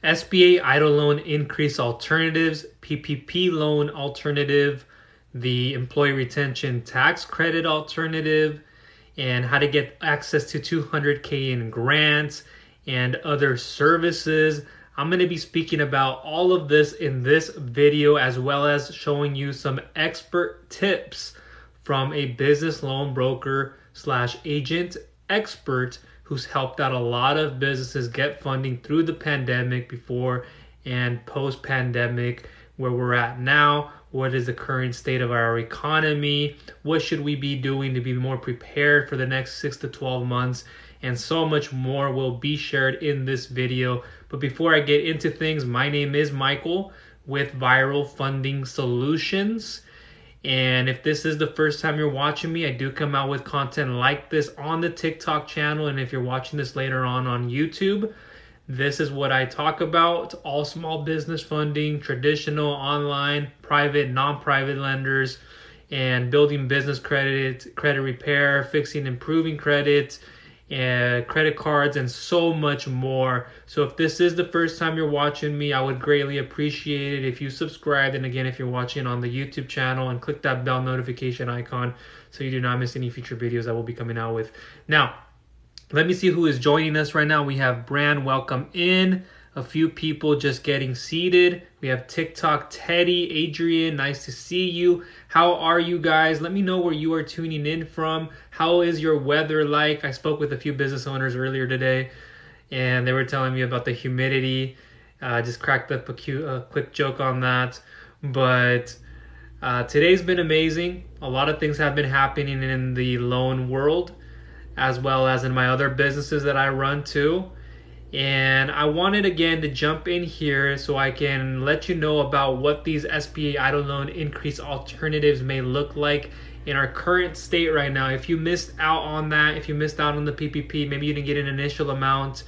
SBA EIDL Loan Increase Alternatives, PPP Loan Alternative, the Employee Retention Tax Credit Alternative, and how to get access to $200K in grants and other services. I'm going to be speaking about all of this in this video, as well as showing you some expert tips from a business loan broker / agent expert who's helped out a lot of businesses get funding through the pandemic, before and post pandemic, where we're at now. What is the current state of our economy? What should we be doing to be more prepared for the next 6 to 12 months? And so much more will be shared in this video. But before I get into things, my name is Michael with Viral Funding Solutions. And if this is the first time you're watching me, I do come out with content like this on the TikTok channel. And if you're watching this later on YouTube, this is what I talk about: all small business funding, traditional, online, private, non-private lenders, and building business credit, credit repair, fixing, improving credit, and credit cards, and so much more. So if this is the first time you're watching me, I would greatly appreciate it if you subscribed. And again, if you're watching on the YouTube channel, and click that bell notification icon so you do not miss any future videos I will be coming out with. Now, let me see who is joining us right now. We have Brand, welcome in. A few people just getting seated. We have TikTok, Teddy, Adrian, nice to see you. How are you guys? Let me know where you are tuning in from. How is your weather like? I spoke with a few business owners earlier today, and they were telling me about the humidity. Just cracked up a quick joke on that. But today's been amazing. A lot of things have been happening in the loan world, as well as in my other businesses that I run too. And I wanted again to jump in here so I can let you know about what these SBA EIDL Loan Increase Alternatives may look like in our current state right now. If you missed out on that, if you missed out on the PPP, maybe you didn't get an initial amount,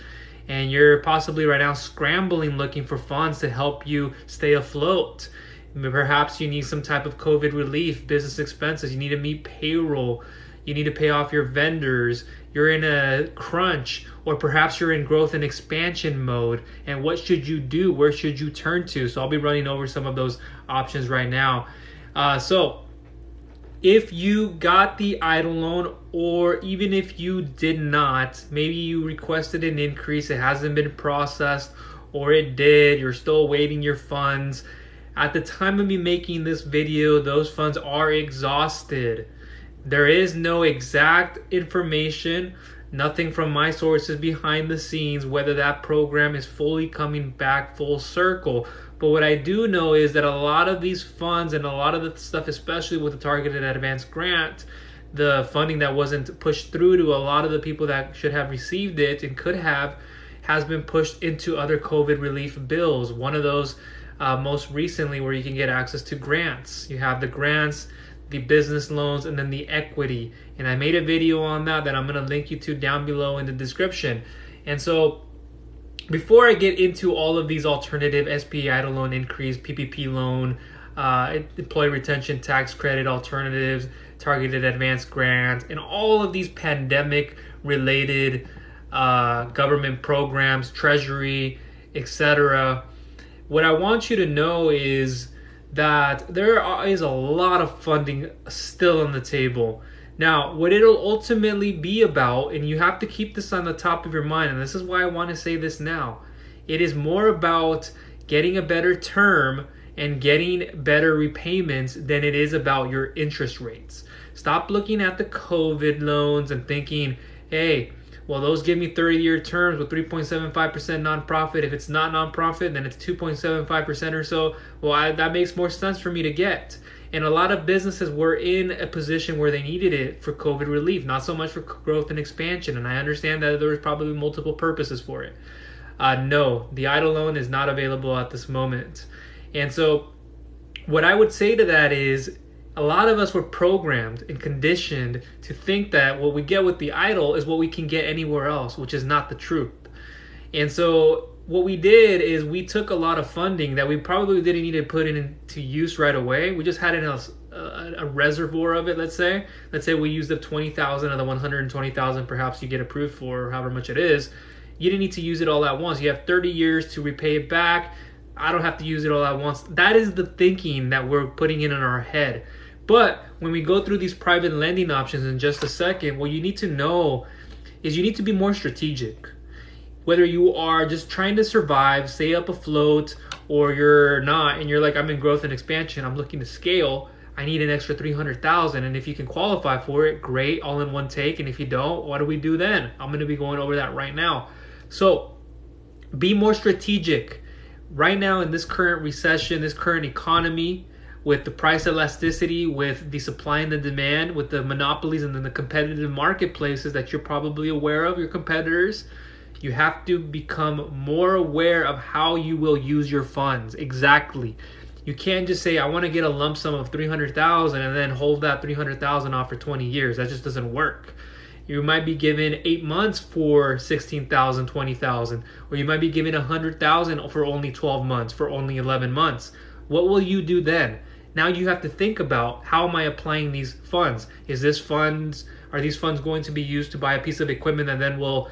and you're possibly right now scrambling looking for funds to help you stay afloat. Perhaps you need some type of COVID relief, business expenses, you need to meet payroll, you need to pay off your vendors, you're in a crunch, or perhaps you're in growth and expansion mode. And what should you do? Where should you turn to? So I'll be running over some of those options right now. So if you got the EIDL loan, or even if you did not, maybe you requested an increase, it hasn't been processed, or it did, you're still awaiting your funds. At the time of me making this video, those funds are exhausted. There is no exact information, nothing from my sources behind the scenes, whether that program is fully coming back full circle. But what I do know is that a lot of these funds and a lot of the stuff, especially with the Targeted Advance grant, the funding that wasn't pushed through to a lot of the people that should have received it and could have, has been pushed into other COVID relief bills. One of those most recently, where you can get access to grants. You have the grants, the business loans, and then the equity. And I made a video on that I'm going to link you to down below in the description. And so before I get into all of these alternative SBA EIDL loan increase, PPP loan, employee retention tax credit alternatives, targeted advance grant, and all of these pandemic related government programs, treasury, etc., what I want you to know is that there is a lot of funding still on the table. Now, what it'll ultimately be about, and you have to keep this on the top of your mind, and this is why I want to say this now, it is more about getting a better term and getting better repayments than it is about your interest rates. Stop looking at the COVID loans and thinking, hey, well, those give me 30-year terms with 3.75% nonprofit. If it's not nonprofit, then it's 2.75% or so. Well, that makes more sense for me to get. And a lot of businesses were in a position where they needed it for COVID relief, not so much for growth and expansion. And I understand that there was probably multiple purposes for it. No, the EIDL loan is not available at this moment. And so what I would say to that is, a lot of us were programmed and conditioned to think that what we get with the EIDL is what we can get anywhere else, which is not the truth. And so what we did is we took a lot of funding that we probably didn't need to put into use right away. We just had it in a reservoir of it, let's say. Let's say we used up 20,000 of the 120,000 perhaps you get approved for, or however much it is. You didn't need to use it all at once. You have 30 years to repay it back. I don't have to use it all at once. That is the thinking that we're putting in our head. But when we go through these private lending options in just a second, what you need to know is you need to be more strategic. Whether you are just trying to survive, stay up afloat, or you're not, and you're like, I'm in growth and expansion, I'm looking to scale, I need an extra $300,000, and if you can qualify for it, great, all in one take. And if you don't, what do we do then? I'm going to be going over that right now. So be more strategic. Right now in this current recession, this current economy, with the price elasticity, with the supply and the demand, with the monopolies and then the competitive marketplaces that you're probably aware of, your competitors, you have to become more aware of how you will use your funds. Exactly. You can't just say, I want to get a lump sum of $300,000 and then hold that $300,000 off for 20 years. That just doesn't work. You might be given 8 months for $16,000, $20,000, or you might be given $100,000 for only 12 months, for only 11 months. What will you do then? Now you have to think about, how am I applying these funds? Are these funds going to be used to buy a piece of equipment that then will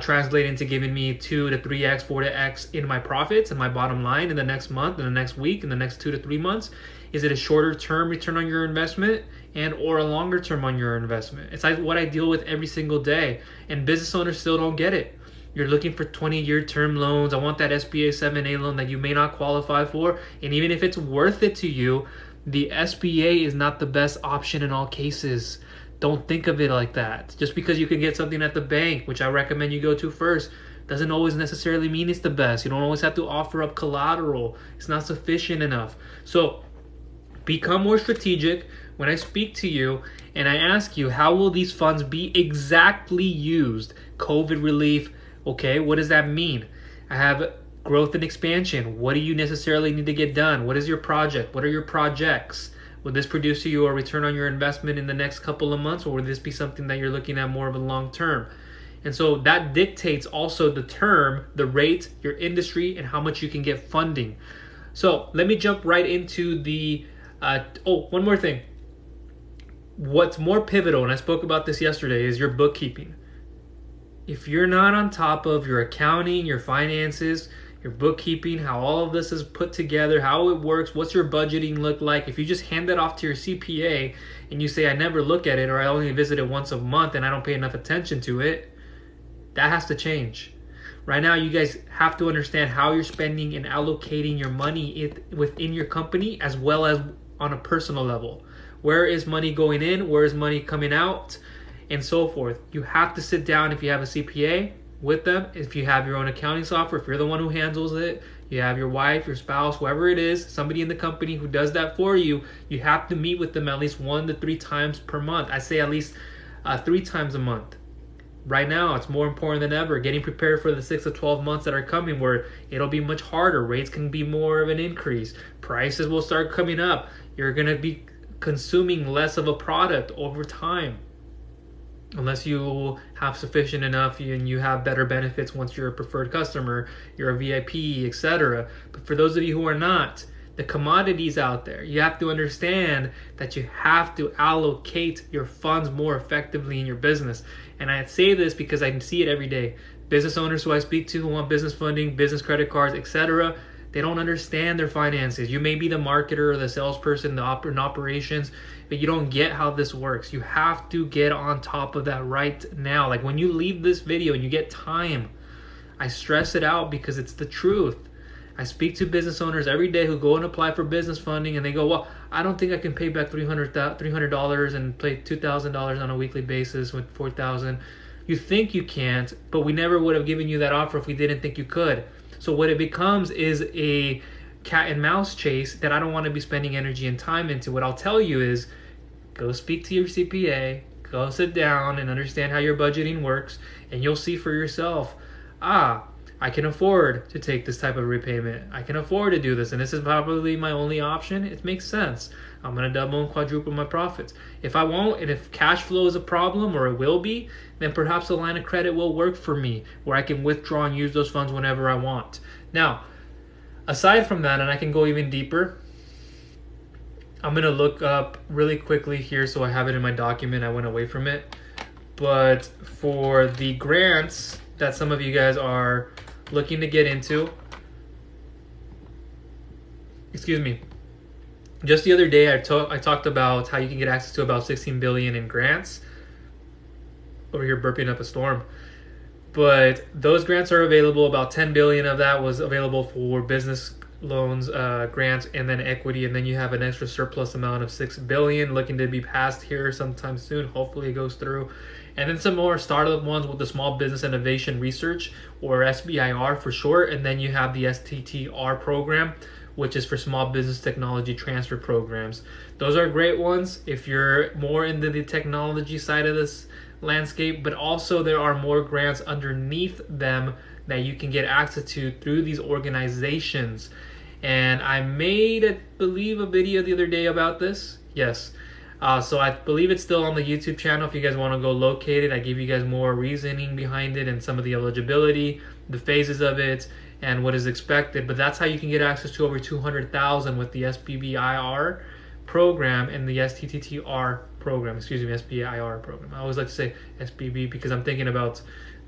translate into giving me 2 to 3x, 4 to x in my profits and my bottom line in the next month, in the next week, in the next 2 to 3 months? Is it a shorter term return on your investment and or a longer term on your investment? It's like what I deal with every single day, and business owners still don't get it. You're looking for 20-year term loans. I want that SBA 7A loan that you may not qualify for, and even if it's worth it to you, the SBA is not the best option in all cases. Don't think of it like that. Just because you can get something at the bank, which I recommend you go to first, doesn't always necessarily mean it's the best. You don't always have to offer up collateral. It's not sufficient enough. So become more strategic. When I speak to you and I ask you, how will these funds be exactly used? COVID relief. Okay, what does that mean? I have growth and expansion. What do you necessarily need to get done? What is your project? What are your projects? Will this produce you a return on your investment in the next couple of months, or will this be something that you're looking at more of a long term? And so that dictates also the term, the rate, your industry, and how much you can get funding. So let me jump right into the, one more thing. What's more pivotal, and I spoke about this yesterday, is your bookkeeping. If you're not on top of your accounting, your finances, your bookkeeping, how all of this is put together, how it works, what's your budgeting look like, if you just hand that off to your CPA and you say, I never look at it, or I only visit it once a month and I don't pay enough attention to it, that has to change. Right now, you guys have to understand how you're spending and allocating your money within your company, as well as on a personal level. Where is money going in? Where is money coming out? And so forth. You have to sit down, if you have a CPA, with them. If you have your own accounting software, if you're the one who handles it, you have your wife, your spouse, whoever it is, somebody in the company who does that for you, you have to meet with them at least 1 to 3 times per month. I say at least 3 times a month. Right now, it's more important than ever, getting prepared for the 6 to 12 months that are coming, where it'll be much harder. Rates can be more of an increase. Prices will start coming up. You're going to be consuming less of a product over time, unless you have sufficient enough and you have better benefits once you're a preferred customer, you're a VIP, etc. But for those of you who are not, the commodities out there, you have to understand that you have to allocate your funds more effectively in your business. And I say this because I see it every day. Business owners who I speak to who want business funding, business credit cards, etc., they don't understand their finances. You may be the marketer or the salesperson, in operations, but you don't get how this works. You have to get on top of that right now. Like when you leave this video and you get time, I stress it out because it's the truth. I speak to business owners every day who go and apply for business funding, and they go, well, I don't think I can pay back $300 and pay $2,000 on a weekly basis with $4,000. You think you can't, but we never would have given you that offer if we didn't think you could. So what it becomes is a cat and mouse chase that I don't want to be spending energy and time into. What I'll tell you is, go speak to your CPA, go sit down and understand how your budgeting works, and you'll see for yourself, I can afford to take this type of repayment. I can afford to do this, and this is probably my only option. It makes sense. I'm going to double and quadruple my profits. If I won't, and if cash flow is a problem, or it will be, then perhaps a line of credit will work for me, where I can withdraw and use those funds whenever I want. Now, aside from that, and I can go even deeper, I'm going to look up really quickly here so I have it in my document. I went away from it. But for the grants that some of you guys are looking to get into. Excuse me. Just the other day, I talked about how you can get access to about $16 billion in grants. Over here burping up a storm. But those grants are available. About $10 billion of that was available for business loans, grants, and then equity. And then you have an extra surplus amount of $6 billion looking to be passed here sometime soon. Hopefully it goes through. And then some more startup ones with the Small Business Innovation Research, or SBIR for short. And then you have the STTR program, which is for Small Business Technology Transfer Programs. Those are great ones if you're more into the technology side of this landscape, but also there are more grants underneath them that you can get access to through these organizations. And I made, I believe, a video the other day about this. Yes. So I believe it's still on the YouTube channel if you guys want to go locate it. I give you guys more reasoning behind it and some of the eligibility, the phases of it, and what is expected. But that's how you can get access to over $200,000 with the SBBIR program and the STTR program. SBAIR program. I always like to say SBB because I'm thinking about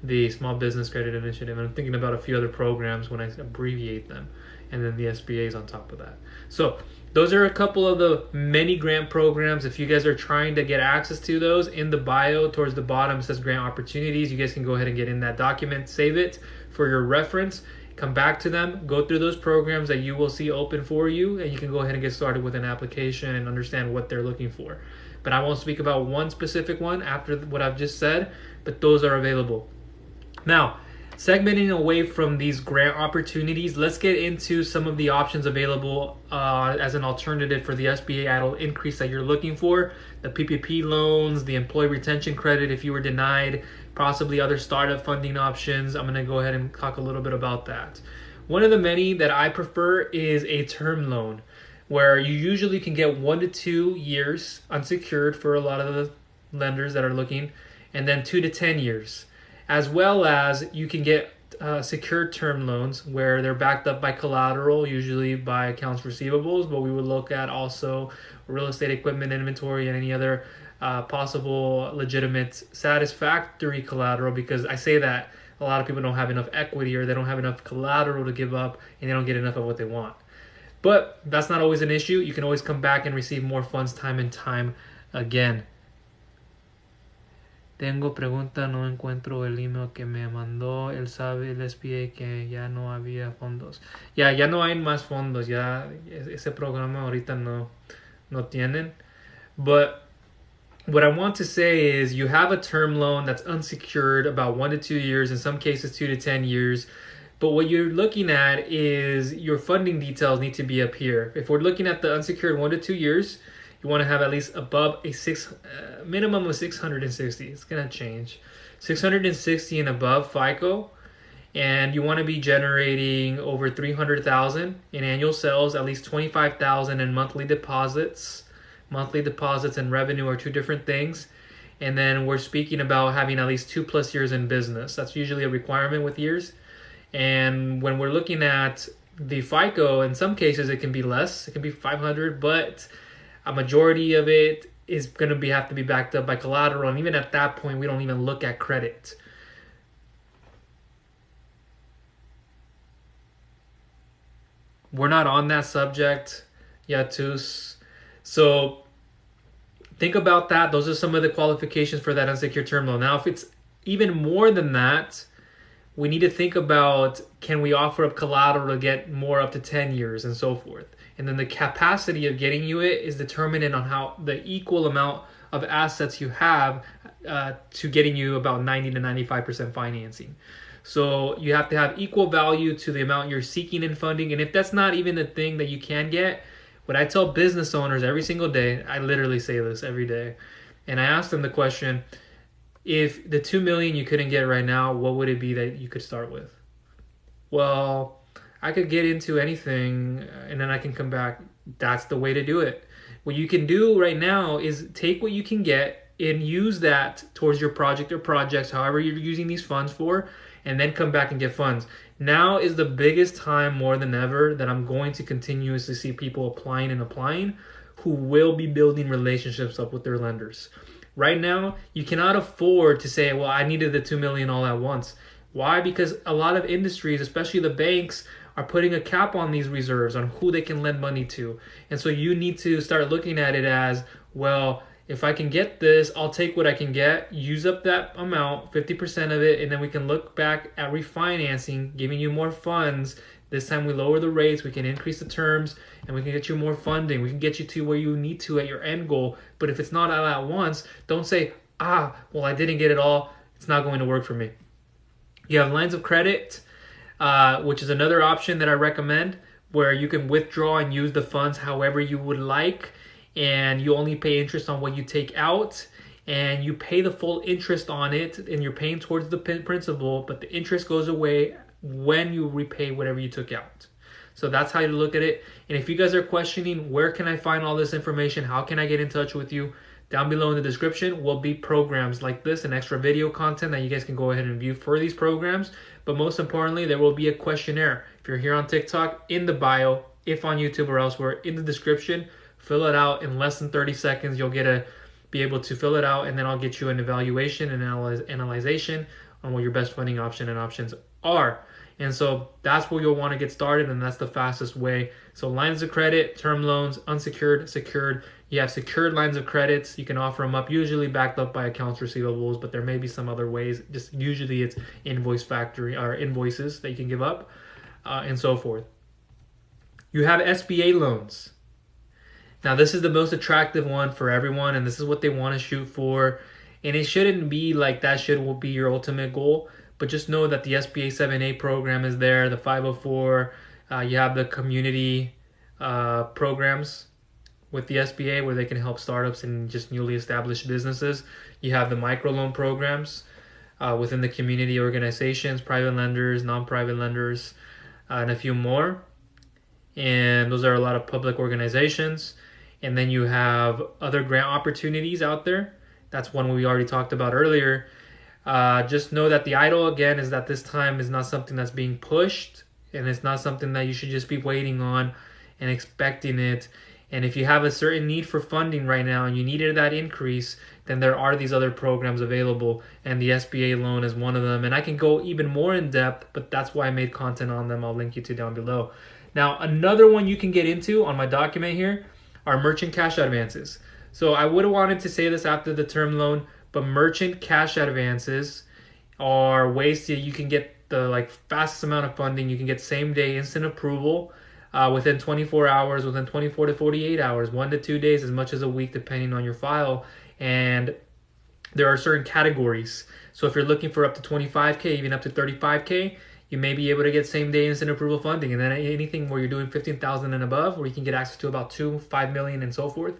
the Small Business Credit Initiative, and I'm thinking about a few other programs when I abbreviate them, and then the SBA is on top of that. So those are a couple of the many grant programs. If you guys are trying to get access to those, in the bio towards the bottom it says grant opportunities. You guys can go ahead and get in that document, save it for your reference, come back to them, go through those programs that you will see open for you, and you can go ahead and get started with an application and understand what they're looking for. But I won't speak about one specific one after what I've just said, but those are available. Now, segmenting away from these grant opportunities, let's get into some of the options available as an alternative for the SBA EIDL increase that you're looking for. The PPP loans, the employee retention credit if you were denied, possibly other startup funding options. I'm going to go ahead and talk a little bit about that. One of the many that I prefer is a term loan, where you usually can get 1 to 2 years unsecured for a lot of the lenders that are looking, and then 2 to 10 years. As well as you can get secured term loans where they're backed up by collateral, usually by accounts receivables, but we would look at also real estate equipment inventory and any other possible legitimate satisfactory collateral, because I say that a lot of people don't have enough equity or they don't have enough collateral to give up and they don't get enough of what they want. But that's not always an issue. You can always come back and receive more funds time and time again. Tengo pregunta, no encuentro el email que me mandó. Él sabe el SBA que ya no había fondos. Ya no hay más fondos. Ya ese programa ahorita no tienen. But what I want to say is you have a term loan that's unsecured, about 1 to 2 years, in some cases 2 to 10 years. But what you're looking at is your funding details need to be up here. If we're looking at the unsecured 1 to 2 years, you want to have at least above a minimum of 660. It's going to change. 660 and above FICO. And you want to be generating over 300,000 in annual sales, at least 25,000 in monthly deposits. Monthly deposits and revenue are two different things. And then we're speaking about having at least 2+ years in business. That's usually a requirement with years. And when we're looking at the FICO, in some cases it can be less. It can be 500, but a majority of it is going to have to be backed up by collateral. And even at that point, we don't even look at credit. We're not on that subject yet, too. So think about that. Those are some of the qualifications for that unsecured term loan. Now, if it's even more than that, we need to think about, can we offer up collateral to get more up to 10 years and so forth. And then the capacity of getting you it is determined on how the equal amount of assets you have to getting you about 90 to 95% financing. So you have to have equal value to the amount you're seeking in funding. And if that's not even the thing that you can get, what I tell business owners every single day, I literally say this every day, and I ask them the question, if the $2 million you couldn't get right now, what would it be that you could start with? Well, I could get into anything and then I can come back. That's the way to do it. What you can do right now is take what you can get and use that towards your project or projects, however you're using these funds for, and then come back and get funds. Now is the biggest time more than ever that I'm going to continuously see people applying who will be building relationships up with their lenders. Right now, you cannot afford to say, well, I needed the $2 million all at once. Why? Because a lot of industries, especially the banks, are putting a cap on these reserves, on who they can lend money to. And so you need to start looking at it as, well, if I can get this, I'll take what I can get, use up that amount, 50% of it, and then we can look back at refinancing, giving you more funds. This time we lower the rates, we can increase the terms, and we can get you more funding. We can get you to where you need to at your end goal. But if it's not all at once, don't say, well, I didn't get it all. It's not going to work for me. You have lines of credit, which is another option that I recommend, where you can withdraw and use the funds however you would like, and you only pay interest on what you take out, and you pay the full interest on it, and you're paying towards the principal, but the interest goes away when you repay whatever you took out. So that's how you look at it. And if you guys are questioning, where can I find all this information? How can I get in touch with you? Down below in the description will be programs like this and extra video content that you guys can go ahead and view for these programs. But most importantly, there will be a questionnaire. If you're here on TikTok, in the bio, if on YouTube or elsewhere, in the description, fill it out in less than 30 seconds. You'll be able to fill it out, and then I'll get you an evaluation and analyzation on what your best funding option and options are. And so that's where you'll want to get started, and that's the fastest way. So lines of credit, term loans, unsecured, secured. You have secured lines of credits. You can offer them up, usually backed up by accounts receivables, but there may be some other ways. Just usually it's invoice factory or invoices that you can give up, and so forth. You have SBA loans. Now this is the most attractive one for everyone, and this is what they want to shoot for. And it shouldn't be like that will be your ultimate goal. But just know that the SBA 7A program is there, the 504, you have the community programs with the SBA where they can help startups and just newly established businesses. You have the microloan programs within the community organizations, private lenders, non-private lenders, and a few more. And those are a lot of public organizations. And then you have other grant opportunities out there. That's one we already talked about earlier. Just know that the EIDL, again, is that this time is not something that's being pushed, and it's not something that you should just be waiting on and expecting it. And if you have a certain need for funding right now and you needed that increase, then there are these other programs available, and the SBA loan is one of them. And I can go even more in depth, but that's why I made content on them. I'll link you to down below. Now, another one you can get into on my document here are merchant cash advances. So I would have wanted to say this after the term loan, but merchant cash advances are ways that you can get the fastest amount of funding. You can get same day instant approval within 24 hours, within 24 to 48 hours, 1 to 2 days, as much as a week, depending on your file. And there are certain categories. So if you're looking for up to 25K, even up to 35K, you may be able to get same day instant approval funding. And then anything where you're doing 15,000 and above, where you can get access to about 5 million and so forth,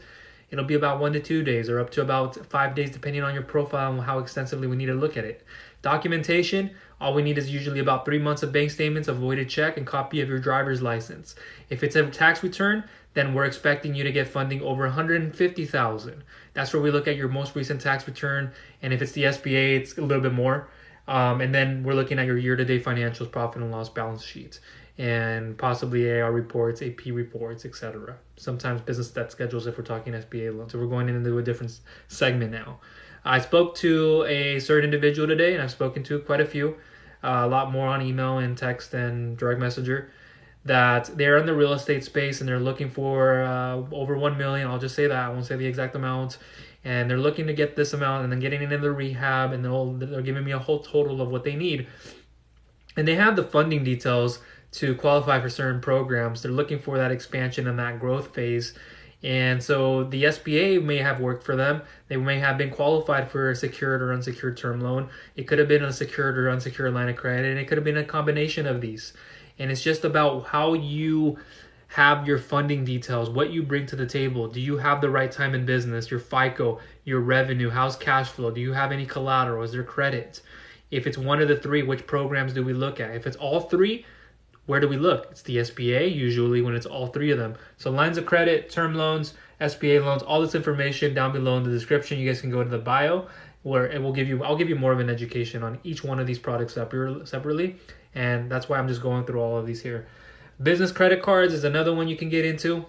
it'll be about 1 to 2 days or up to about 5 days, depending on your profile and how extensively we need to look at it. Documentation, all we need is usually about 3 months of bank statements, a voided check, and copy of your driver's license. If it's a tax return, then we're expecting you to get funding over $150,000. That's where we look at your most recent tax return, and if it's the SBA, it's a little bit more. And then we're looking at your year-to-date financials, profit and loss balance sheets, and possibly AR reports, AP reports, etc. Sometimes business debt schedules if we're talking SBA loans. So we're going into a different segment now. I spoke to a certain individual today, and I've spoken to quite a few, a lot more on email and text and direct messenger, that they're in the real estate space and they're looking for over 1 million. I'll just say that. I won't say the exact amount. And they're looking to get this amount and then getting into the rehab, and they're giving me a whole total of what they need. And they have the funding details to qualify for certain programs. They're looking for that expansion and that growth phase. And so the SBA may have worked for them. They may have been qualified for a secured or unsecured term loan. It could have been a secured or unsecured line of credit, and it could have been a combination of these. And it's just about how you have your funding details, what you bring to the table. Do you have the right time in business, your FICO, your revenue, how's cash flow? Do you have any collateral? Is there credit? If it's one of the three, which programs do we look at? If it's all three, where do we look? It's the SBA, usually, when it's all three of them. So lines of credit, term loans, SBA loans, all this information down below in the description. You guys can go to the bio where it will I'll give you more of an education on each one of these products separately. And that's why I'm just going through all of these here. Business credit cards is another one you can get into.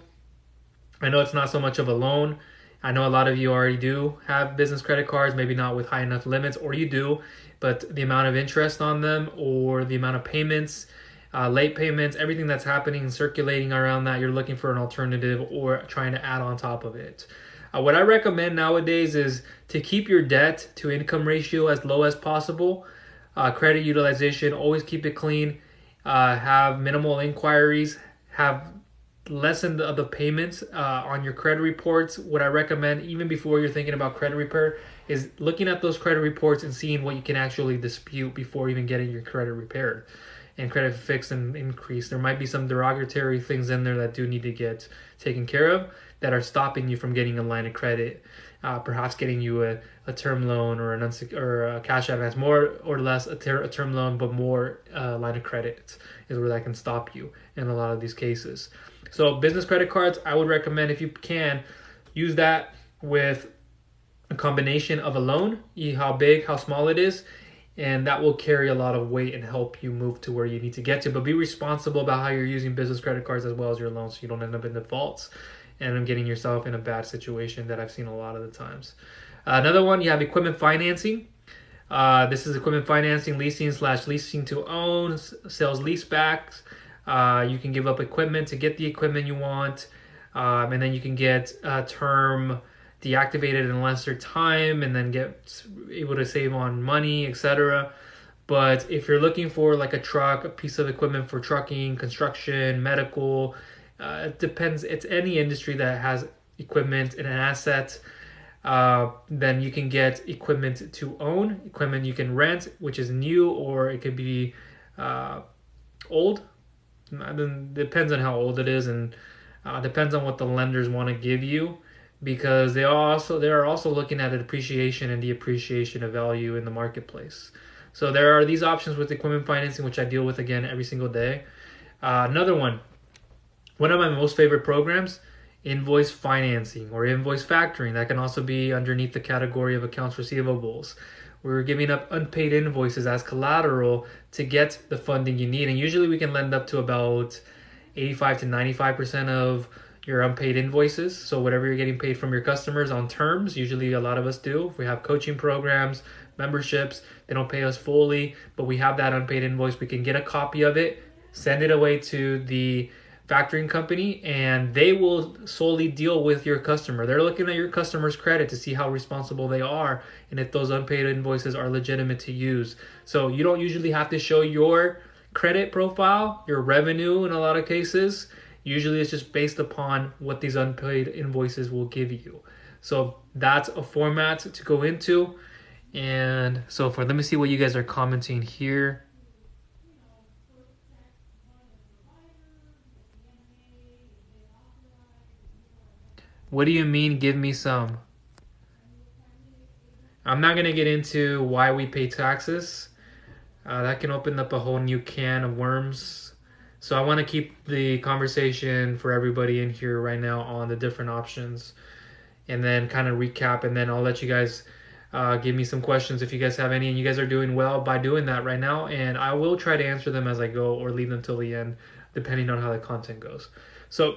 I know it's not so much of a loan. I know a lot of you already do have business credit cards, maybe not with high enough limits, or you do, but the amount of interest on them or the amount of payments, late payments, everything that's happening and circulating around that, you're looking for an alternative or trying to add on top of it. What I recommend nowadays is to keep your debt to income ratio as low as possible. Credit utilization, always keep it clean. Have minimal inquiries. Have lessen the payments on your credit reports. What I recommend, even before you're thinking about credit repair, is looking at those credit reports and seeing what you can actually dispute before even getting your credit repaired and credit fixed and increased. There might be some derogatory things in there that do need to get taken care of that are stopping you from getting a line of credit, perhaps getting you a term loan or or a cash advance, more or less a term loan, but more line of credit is where that can stop you in a lot of these cases. So business credit cards, I would recommend, if you can, use that with a combination of a loan, how big, how small it is, and that will carry a lot of weight and help you move to where you need to get to. But be responsible about how you're using business credit cards as well as your loans, so you don't end up in defaults and getting yourself in a bad situation that I've seen a lot of the times. Another one, you have equipment financing. This is equipment financing, leasing to own, sales leasebacks. You can give up equipment to get the equipment you want, and then you can get term deactivated in lesser time and then get able to save on money, etc. But if you're looking for like a truck, a piece of equipment for trucking, construction, medical, it depends. It's any industry that has equipment and an asset. Then you can get equipment to own, equipment you can rent, which is new, or it could be old. Then depends on how old it is, and depends on what the lenders want to give you, because they are also looking at the depreciation and the appreciation of value in the marketplace. So there are these options with equipment financing, which I deal with again every single day. Another one of my most favorite programs, invoice financing or invoice factoring. That can also be underneath the category of accounts receivables. We're giving up unpaid invoices as collateral to get the funding you need. And usually we can lend up to about 85 to 95% of your unpaid invoices. So whatever you're getting paid from your customers on terms, usually a lot of us do. If we have coaching programs, memberships, they don't pay us fully, but we have that unpaid invoice. We can get a copy of it, send it away to the factoring company, and they will solely deal with your customer. They're looking at your customer's credit to see how responsible they are and if those unpaid invoices are legitimate to use. So you don't usually have to show your credit profile, your revenue in a lot of cases. Usually it's just based upon what these unpaid invoices will give you. So that's a format to go into. And so let me see what you guys are commenting here. What do you mean, give me some? I'm not going to get into why we pay taxes. That can open up a whole new can of worms. So I want to keep the conversation for everybody in here right now on the different options, and then kind of recap, and then I'll let you guys give me some questions if you guys have any, and you guys are doing well by doing that right now, and I will try to answer them as I go or leave them till the end, depending on how the content goes. So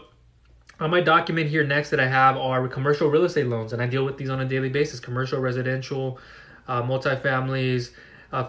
on my document here next that I have are commercial real estate loans, and I deal with these on a daily basis. Commercial, residential, multifamilies,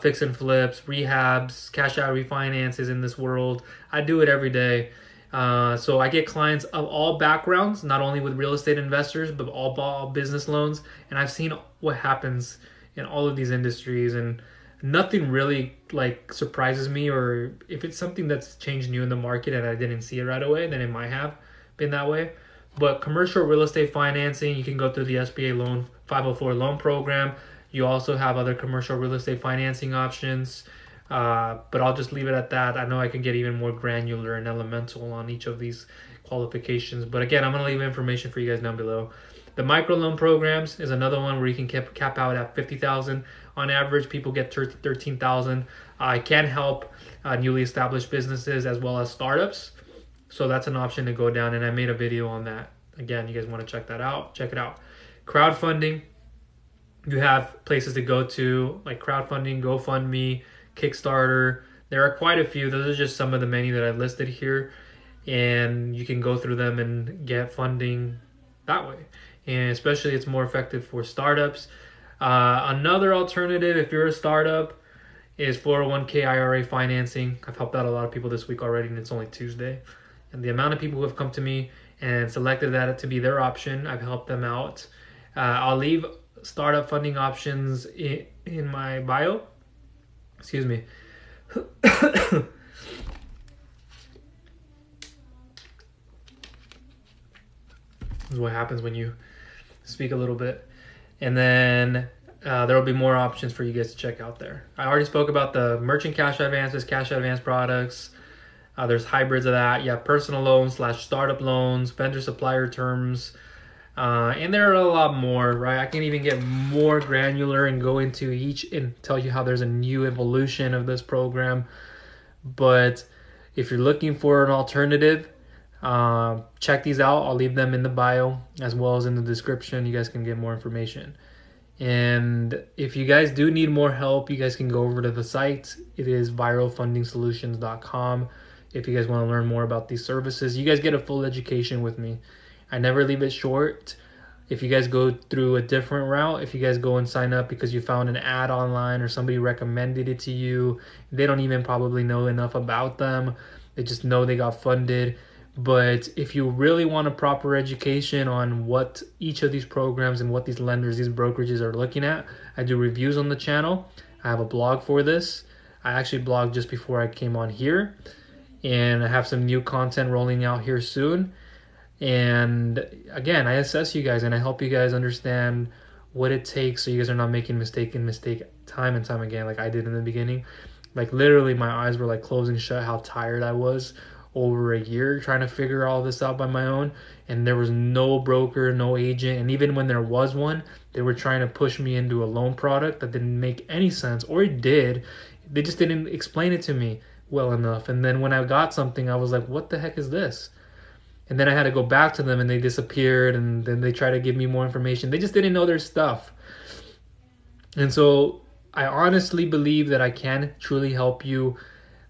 fix and flips, rehabs, cash out refinances in this world. I do it every day. So I get clients of all backgrounds, not only with real estate investors, but all business loans. And I've seen what happens in all of these industries, and nothing really like surprises me. Or if it's something that's changed new in the market and I didn't see it right away, then it might have been that way. But commercial real estate financing, you can go through the SBA Loan 504 loan program. You also have other commercial real estate financing options, but I'll just leave it at that. I know I can get even more granular and elemental on each of these qualifications, but again, I'm going to leave information for you guys down below. The microloan programs is another one where you can cap out at $50,000. On average, people get $13,000. I can help newly established businesses as well as startups. So that's an option to go down, and I made a video on that. Again, you guys want to check that out, check it out. Crowdfunding, you have places to go to like crowdfunding, GoFundMe, Kickstarter. There are quite a few. Those are just some of the many that I listed here, and you can go through them and get funding that way. and especially it's more effective for startups. Another alternative, if you're a startup, is 401k IRA financing. I've helped out a lot of people this week already, and it's only Tuesday. And the amount of people who have come to me and selected that to be their option, I've helped them out. I'll leave startup funding options in my bio. Excuse me. This is what happens when you speak a little bit. And then there will be more options for you guys to check out there. I already spoke about the merchant cash advances, cash advance products. There's hybrids of that. You have personal loans / startup loans, vendor supplier terms, and there are a lot more, right? I can even get more granular and go into each and tell you how there's a new evolution of this program. But if you're looking for an alternative, check these out. I'll leave them in the bio as well as in the description. You guys can get more information. And if you guys do need more help, you guys can go over to the site. It is viralfundingsolutions.com. If you guys want to learn more about these services, you guys get a full education with me. I never leave it short. If you guys go through a different route, if you guys go and sign up because you found an ad online or somebody recommended it to you, they don't even probably know enough about them. They just know they got funded. But if you really want a proper education on what each of these programs and what these lenders, these brokerages are looking at, I do reviews on the channel. I have a blog for this. I actually blogged just before I came on here. And I have some new content rolling out here soon. And again, I assess you guys and I help you guys understand what it takes so you guys are not making mistake time and time again like I did in the beginning. Like literally my eyes were like closing shut how tired I was over a year trying to figure all this out by my own, and there was no broker, no agent, and even when there was one, they were trying to push me into a loan product that didn't make any sense, or it did, they just didn't explain it to me well enough. And then when I got something, I was like, what the heck is this? And then I had to go back to them and they disappeared, and then they tried to give me more information. They just didn't know their stuff. And so I honestly believe that I can truly help you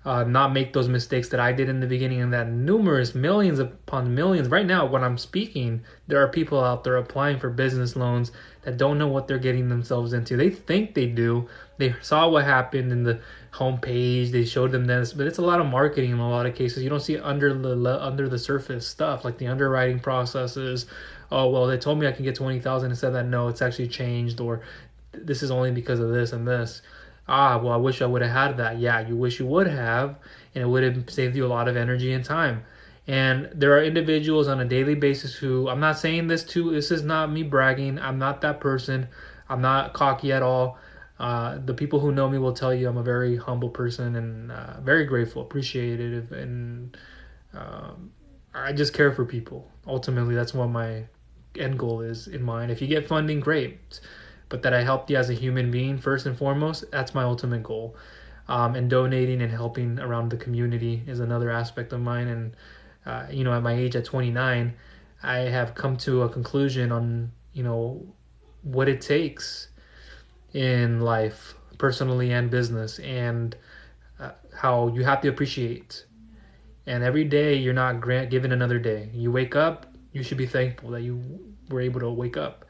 not make those mistakes that I did in the beginning, and that numerous millions upon millions. Right now, when I'm speaking, there are people out there applying for business loans that don't know what they're getting themselves into. They think they do. They saw what happened in the homepage. They showed them this, but it's a lot of marketing in a lot of cases. You don't see under the surface stuff like the underwriting processes. Oh, well, they told me I can get 20,000 and said that no, it's actually changed, or this is only because of this and this. Well, I wish I would have had that. Yeah, you wish you would have, and it would have saved you a lot of energy and time. And there are individuals on a daily basis who, I'm not saying this is not me bragging. I'm not that person. I'm not cocky at all. The people who know me will tell you I'm a very humble person and very grateful, appreciative, and I just care for people. Ultimately, that's what my end goal is in mind. If you get funding, great. But that I helped you as a human being first and foremost, that's my ultimate goal. And donating and helping around the community is another aspect of mine. And, at my age, at 29, I have come to a conclusion on, what it takes in life, personally and business, and how you have to appreciate. And every day you're not given another day. You wake up, you should be thankful that you were able to wake up,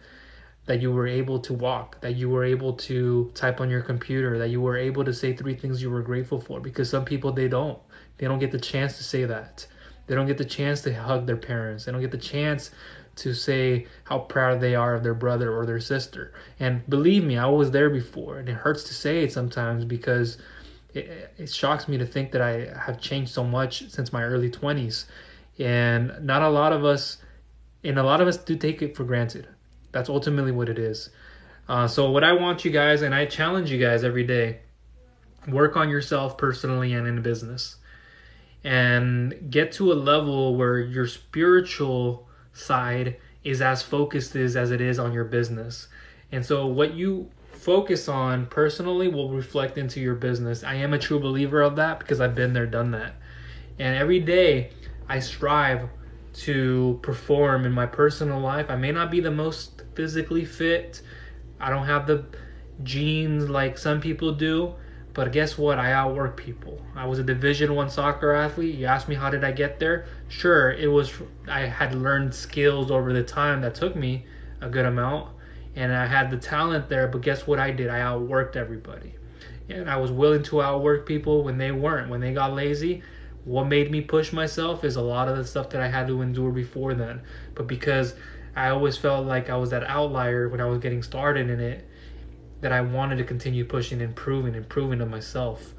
that you were able to walk, that you were able to type on your computer, that you were able to say 3 things you were grateful for. Because some people, they don't get the chance to say that. They don't get the chance to hug their parents. They don't get the chance to say how proud they are of their brother or their sister. And believe me, I was there before, and it hurts to say it sometimes because it shocks me to think that I have changed so much since my early 20s. And a lot of us do take it for granted. That's ultimately what it is. So what I want you guys, and I challenge you guys every day, work on yourself personally and in business. And get to a level where your spiritual side is as focused as it is on your business. And so what you focus on personally will reflect into your business. I am a true believer of that because I've been there, done that. And every day I strive to perform in my personal life. I may not be the most physically fit. I don't have the genes like some people do, but guess what? I outwork people. I was a Division I soccer athlete. You asked me how did I get there? Sure, I had learned skills over the time that took me a good amount, and I had the talent there. But guess what I did? I outworked everybody, and I was willing to outwork people when they weren't. When they got lazy, what made me push myself is a lot of the stuff that I had to endure before then. But because I always felt like I was that outlier when I was getting started in it, that I wanted to continue pushing, improving to myself.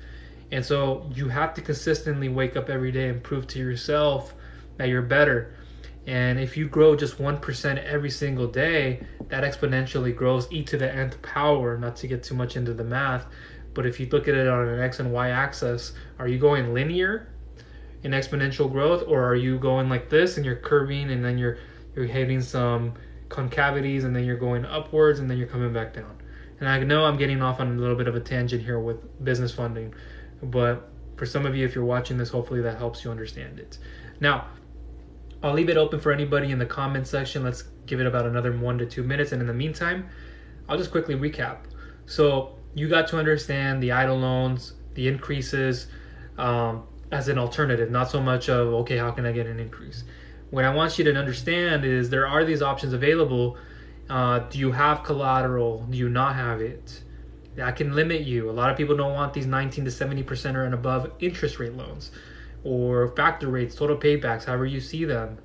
And so you have to consistently wake up every day and prove to yourself that you're better. And if you grow just 1% every single day, that exponentially grows e to the nth power, not to get too much into the math. But if you look at it on an X and Y axis, are you going linear in exponential growth, or are you going like this and you're curving and then you're hitting some concavities and then you're going upwards and then you're coming back down? And I know I'm getting off on a little bit of a tangent here with business funding, but for some of you, if you're watching this, hopefully that helps you understand it. Now, I'll leave it open for anybody in the comment section. Let's give it about another 1 to 2 minutes. And in the meantime, I'll just quickly recap. So you got to understand the EIDL loans, the increases as an alternative, not so much of, okay, how can I get an increase? What I want you to understand is there are these options available. Do you have collateral? Do you not have it? That can limit you. A lot of people don't want these 19 to 70% or and above interest rate loans, or factor rates, total paybacks, however you see them.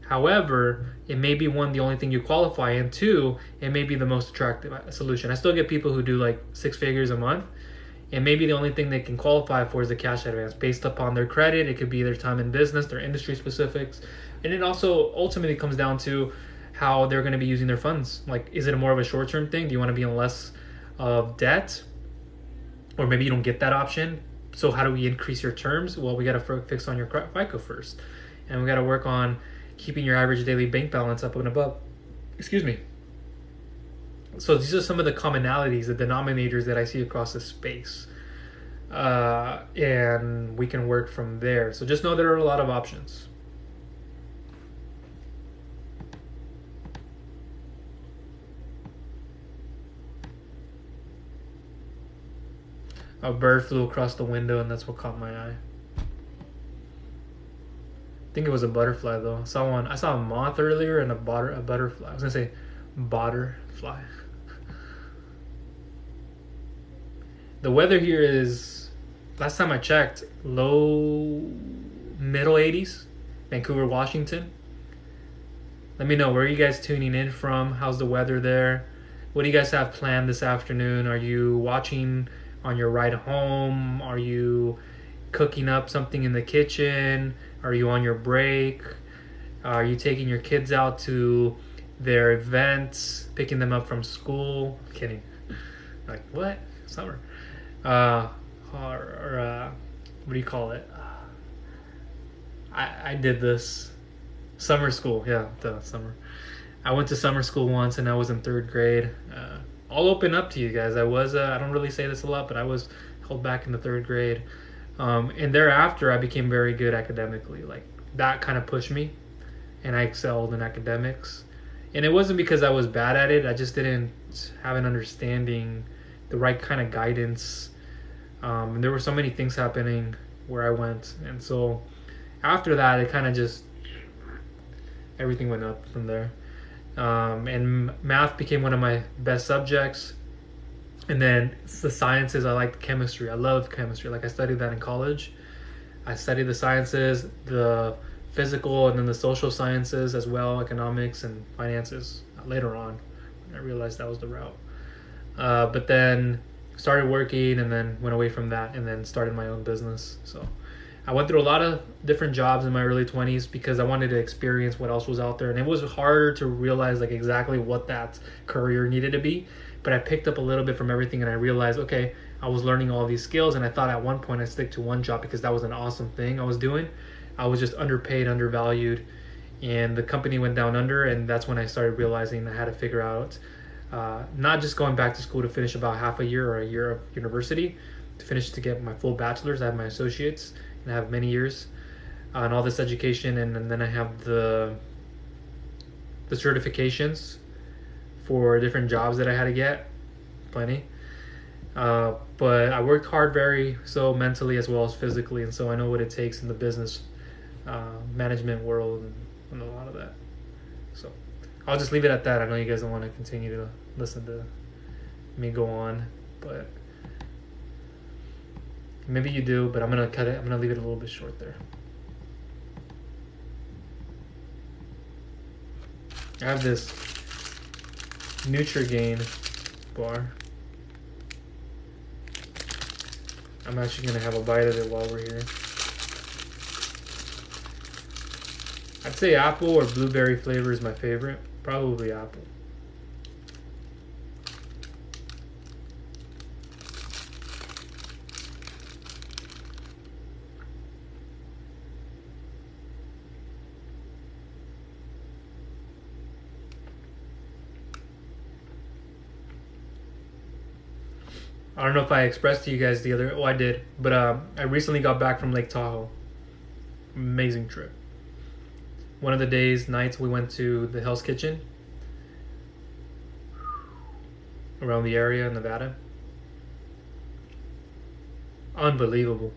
However, it may be one, the only thing you qualify, and two, it may be the most attractive solution. I still get people who do like 6 figures a month, and maybe the only thing they can qualify for is a cash advance based upon their credit. It could be their time in business, their industry specifics. And it also ultimately comes down to how they're going to be using their funds. Like, is it more of a short-term thing? Do you want to be in less of debt? Or maybe you don't get that option. So how do we increase your terms? Well, we got to fix on your FICO first. And we got to work on keeping your average daily bank balance up and above. Excuse me. So these are some of the commonalities, the denominators that I see across the space. And we can work from there. So just know there are a lot of options. A bird flew across the window, and that's what caught my eye. I think it was a butterfly, though. I saw a moth earlier and a butterfly. I was gonna say butterfly. The weather here is, last time I checked, middle 80s, Vancouver, Washington. Let me know, where are you guys tuning in from? How's the weather there? What do you guys have planned this afternoon? Are you watching on your ride home? Are you cooking up something in the kitchen? Are you on your break? Are you taking your kids out to their events, picking them up from school? I'm kidding. Like, what? Summer. What do you call it? I did this. Summer school. Yeah, summer. I went to summer school once and I was in 3rd grade. I'll open up to you guys. I don't really say this a lot, but I was held back in the 3rd grade. And thereafter, I became very good academically. Like, that kind of pushed me, and I excelled in academics. And it wasn't because I was bad at it. I just didn't have an understanding, the right kind of guidance. And there were so many things happening where I went. And so after that, it kind of just, everything went up from there. And math became one of my best subjects. And then the sciences, I liked chemistry. I loved chemistry. Like, I studied that in college. I studied the sciences, the physical, and then the social sciences as well, economics and finances later on. I realized that was the route. But then started working and then went away from that and then started my own business. So I went through a lot of different jobs in my early 20s because I wanted to experience what else was out there. And it was harder to realize like exactly what that career needed to be. But I picked up a little bit from everything and I realized, okay, I was learning all these skills. And I thought at one point I'd stick to one job because that was an awesome thing I was doing. I was just underpaid, undervalued. And the company went down under. And that's when I started realizing I had to figure out not just going back to school to finish about half a year or a year of university to get my full bachelor's. I have my associates and I have many years and all this education, and then I have the certifications for different jobs that I had to get, plenty. But I worked hard so mentally as well as physically, and so I know what it takes in the business management world and a lot of that. So I'll just leave it at that. I know you guys don't want to continue to listen to me go on, but maybe you do, but I'm gonna cut it. I'm gonna leave it a little bit short there. I have this Nutrigain bar. I'm actually gonna have a bite of it while we're here. I'd say apple or blueberry flavor is my favorite. Probably apple. I don't know if I expressed to you guys the other. Oh, I did, but I recently got back from Lake Tahoe. Amazing trip. One of the nights we went to the Hell's Kitchen around the area in Nevada. Unbelievable.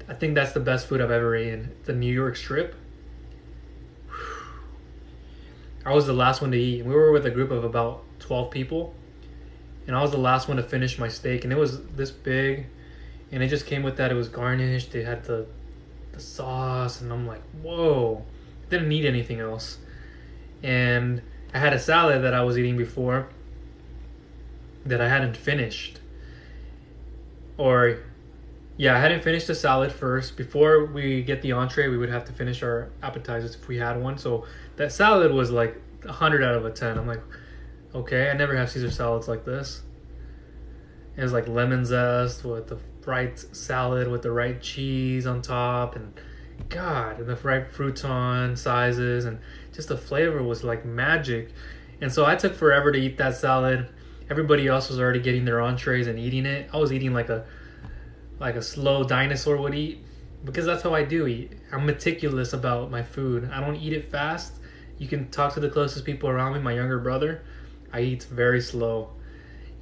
I think that's the best food I've ever eaten. The New York strip. I was the last one to eat. We were with a group of about 12 people, and I was the last one to finish my steak, and it was this big, and it just came with that. It was garnished. They had the sauce, and I'm like, whoa. Didn't need anything else. And I had a salad that I was eating before that I hadn't finished. I hadn't finished the salad first. Before we get the entree, we would have to finish our appetizers if we had one. So that salad was like 100 out of 10. I'm like, okay, I never have Caesar salads like this. It was like lemon zest with the right salad with the right cheese on top, and God, and the right crouton sizes, and just the flavor was like magic. And so I took forever to eat that salad. Everybody else was already getting their entrees and eating it. I was eating like a slow dinosaur would eat, because that's how I do eat. I'm meticulous about my food. I don't eat it fast. You can talk to the closest people around me, my younger brother. I eat very slow.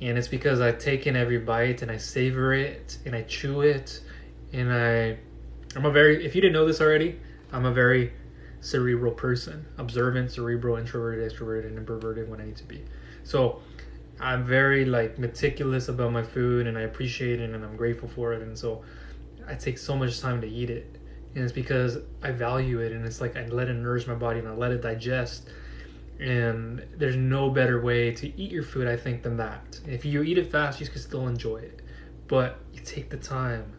And it's because I take in every bite and I savor it and I chew it. And if you didn't know this already, I'm a very cerebral person. Observant, cerebral, introverted, extroverted, and introverted when I need to be. So I'm very meticulous about my food, and I appreciate it, and I'm grateful for it. And so I take so much time to eat it. And it's because I value it, and it's like I let it nourish my body and I let it digest. And there's no better way to eat your food, I think, than that. If you eat it fast, you can still enjoy it. But you take the time.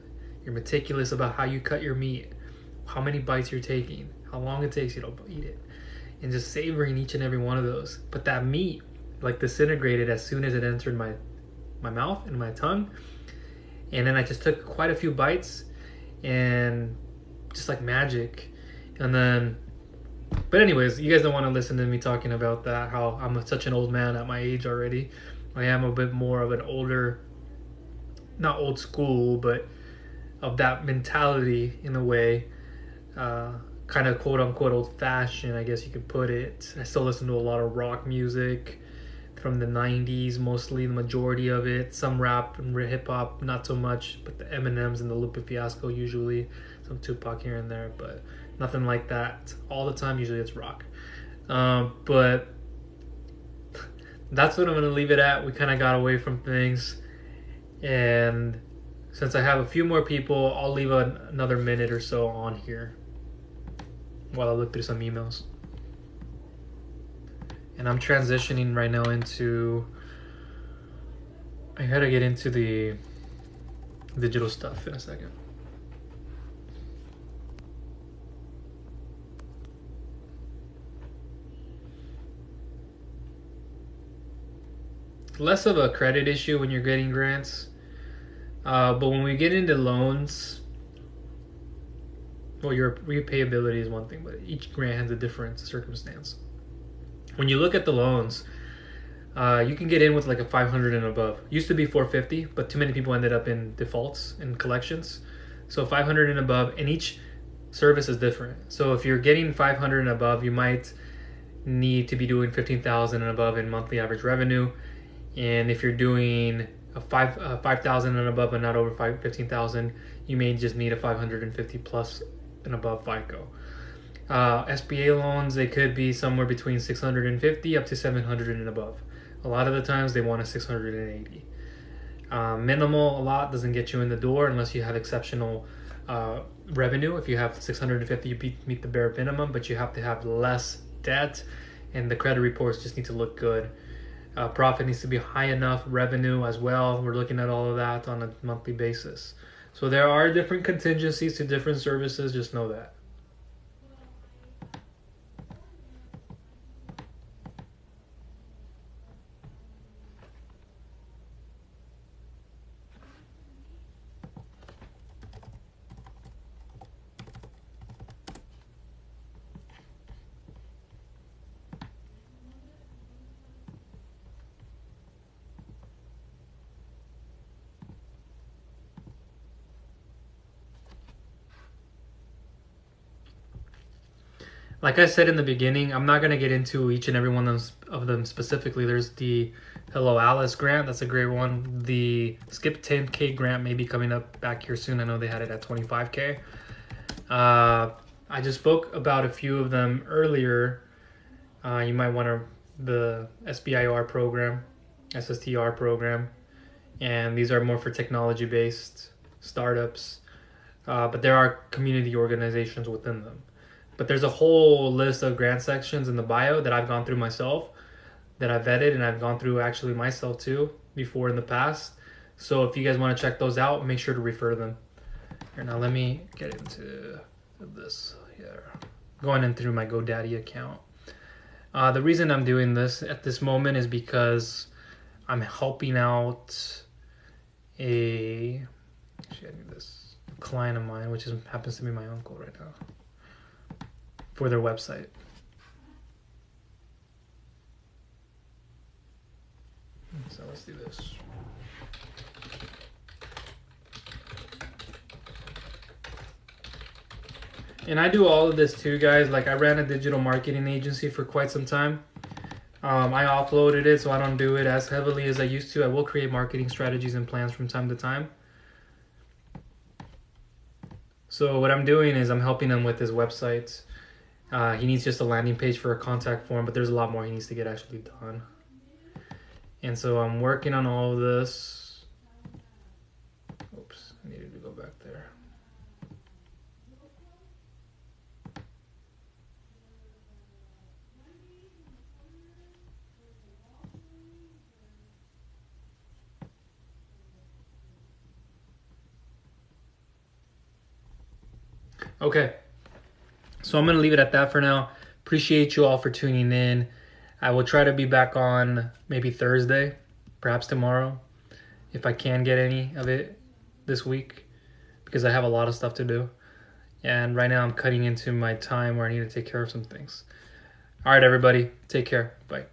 You're meticulous about how you cut your meat, how many bites you're taking, how long it takes you to eat it, and just savoring each and every one of those. But that meat, disintegrated as soon as it entered my mouth and my tongue. And then I just took quite a few bites, and just like magic. And then, but anyways, you guys don't want to listen to me talking about that, how I'm such an old man at my age already. I am a bit more of an older, not old school, but of that mentality in a way, kind of quote unquote old fashioned, I guess you could put it. I still listen to a lot of rock music from the 90s, mostly the majority of it. Some rap and hip hop, not so much, but the Eminems and the Lupe Fiasco usually, some Tupac here and there, but nothing like that all the time. Usually it's rock. But that's what I'm going to leave it at. We kind of got away from things, and since I have a few more people, I'll leave another minute or so on here while I look through some emails. And I'm transitioning right now into, I gotta get into the digital stuff in a second. Less of a credit issue when you're getting grants. But when we get into loans, well, your repayability is one thing, but each grant has a different circumstance. When you look at the loans, you can get in with like a 500 and above. Used to be 450, but too many people ended up in defaults and collections. So 500 and above, and each service is different. So if you're getting 500 and above, you might need to be doing 15,000 and above in monthly average revenue. And if you're doing a 5,000 and above, but not over 15,000, you may just need a 550 plus and above FICO. SBA loans, they could be somewhere between 650 up to 700 and above. A lot of the times they want a 680. Minimal, a lot doesn't get you in the door unless you have exceptional revenue. If you have 650, you meet the bare minimum, but you have to have less debt, and the credit reports just need to look good. Profit needs to be high enough, revenue as well. We're looking at all of that on a monthly basis. So there are different contingencies to different services, just know that. Like I said in the beginning, I'm not going to get into each and every one of them specifically. There's the Hello Alice grant. That's a great one. The Skip 10K grant may be coming up back here soon. I know they had it at 25K. I just spoke about a few of them earlier. You might want the SBIR program, SSTR program. And these are more for technology-based startups. But there are community organizations within them. But there's a whole list of grant sections in the bio that I've gone through myself, that I've vetted, and I've gone through actually myself too before in the past. So if you guys want to check those out, make sure to refer to them. Here, now let me get into this here. Going in through my GoDaddy account. The reason I'm doing this at this moment is because I'm helping out a client of mine, which happens to be my uncle right now, for their website. So let's do this. And I do all of this too, guys. Like, I ran a digital marketing agency for quite some time. I offloaded it, so I don't do it as heavily as I used to. I will create marketing strategies and plans from time to time. So what I'm doing is I'm helping him with his website. He needs just a landing page for a contact form, but there's a lot more he needs to get actually done. And so I'm working on all of this. Oops, I needed to go back there. Okay, so I'm going to leave it at that for now. Appreciate you all for tuning in. I will try to be back on maybe Thursday, perhaps tomorrow, if I can get any of it this week, because I have a lot of stuff to do. And right now I'm cutting into my time where I need to take care of some things. All right, everybody, take care. Bye.